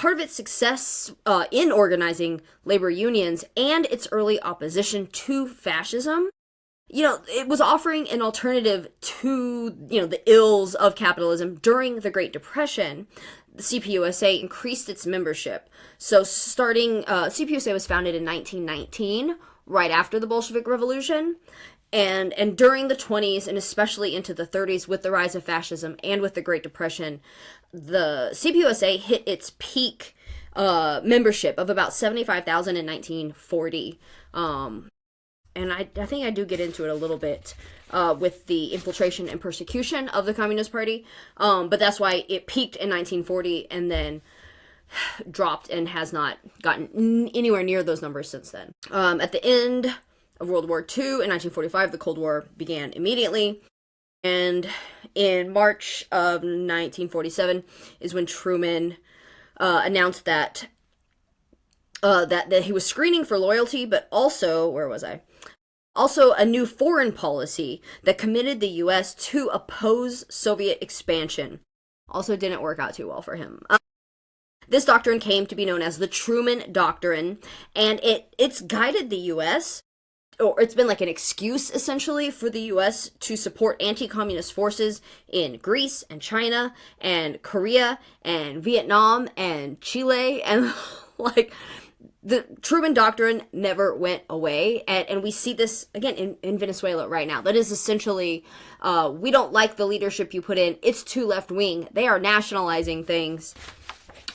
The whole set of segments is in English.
part of its success in organizing labor unions and its early opposition to fascism, it was offering an alternative to, the ills of capitalism during the Great Depression. The CPUSA increased its membership. So CPUSA was founded in 1919, right after the Bolshevik Revolution. And during the 20s, and especially into the 30s, with the rise of fascism and with the Great Depression, the CPUSA hit its peak membership of about 75,000 in 1940. And I think I do get into it a little bit with the infiltration and persecution of the Communist Party. But that's why it peaked in 1940 and then dropped and has not gotten anywhere near those numbers since then. At the end of World War II in 1945, the Cold War began immediately. And in March of 1947 is when Truman announced that he was screening for loyalty, but also, where was I? Also, a new foreign policy that committed the U.S. to oppose Soviet expansion. Also didn't work out too well for him. This doctrine came to be known as the Truman Doctrine, and it's guided the U.S., or it's been like an excuse, essentially, for the U.S. to support anti-communist forces in Greece and China and Korea and Vietnam and Chile, and the Truman Doctrine never went away, and we see this, again, in Venezuela right now. That is essentially, we don't like the leadership you put in. It's too left-wing. They are nationalizing things.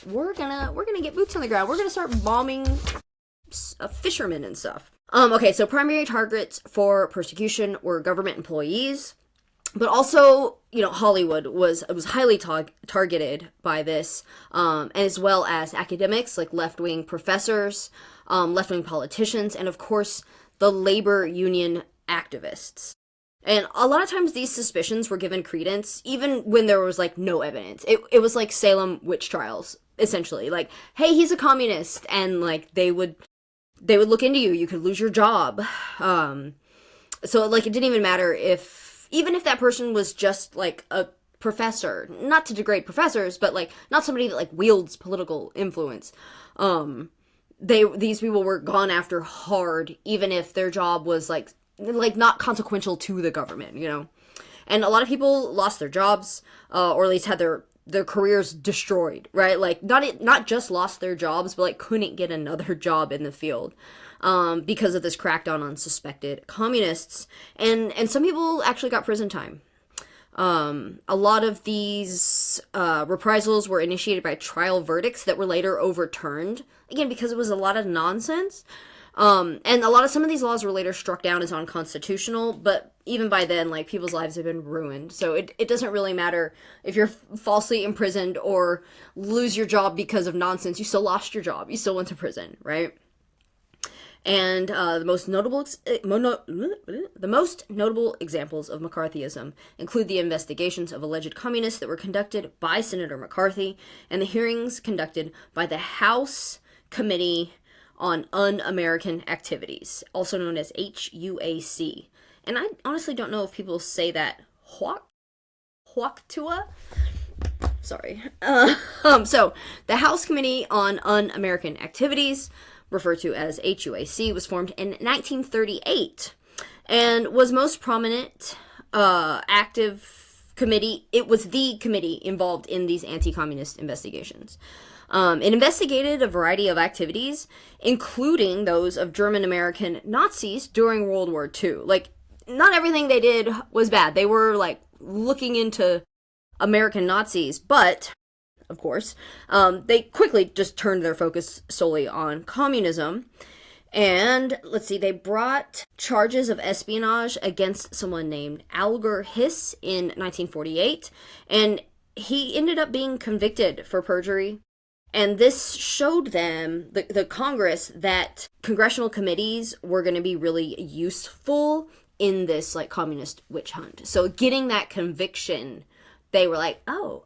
We're gonna get boots on the ground. We're gonna start bombing fishermen and stuff. Okay, so primary targets for persecution were government employees, but also, Hollywood was highly targeted by this, as well as academics, like left-wing professors, left-wing politicians, and of course, the labor union activists. And a lot of times these suspicions were given credence, even when there was, no evidence. It was like Salem witch trials, essentially. Like, hey, he's a communist, and, they would look into you. You could lose your job. So, it didn't even matter even if that person was just, a professor. Not to degrade professors, but, not somebody that, wields political influence. These people were gone after hard, even if their job was, not consequential to the government, And a lot of people lost their jobs, or at least had their careers destroyed, right? Not just lost their jobs, but couldn't get another job in the field because of this crackdown on suspected communists. And some people actually got prison time. A lot of these reprisals were initiated by trial verdicts that were later overturned, again, because it was a lot of nonsense. And some of these laws were later struck down as unconstitutional, but even by then, people's lives have been ruined. So it doesn't really matter if you're falsely imprisoned or lose your job because of nonsense. You still lost your job. You still went to prison, right? And the most notable examples of McCarthyism include the investigations of alleged communists that were conducted by Senator McCarthy and the hearings conducted by the House Committee on Un-American Activities, also known as HUAC. And I honestly don't know if people say that Huactua? Sorry. So, the House Committee on Un-American Activities, referred to as HUAC, was formed in 1938 and was most prominent active committee. It was the committee involved in these anti-communist investigations. It investigated a variety of activities, including those of German-American Nazis during World War II. Not everything they did was bad. They were, looking into American Nazis, but, of course, they quickly just turned their focus solely on communism. And, they brought charges of espionage against someone named Alger Hiss in 1948, and he ended up being convicted for perjury. And this showed them, the Congress, that congressional committees were going to be really useful in this, communist witch hunt. So getting that conviction, they were like, oh,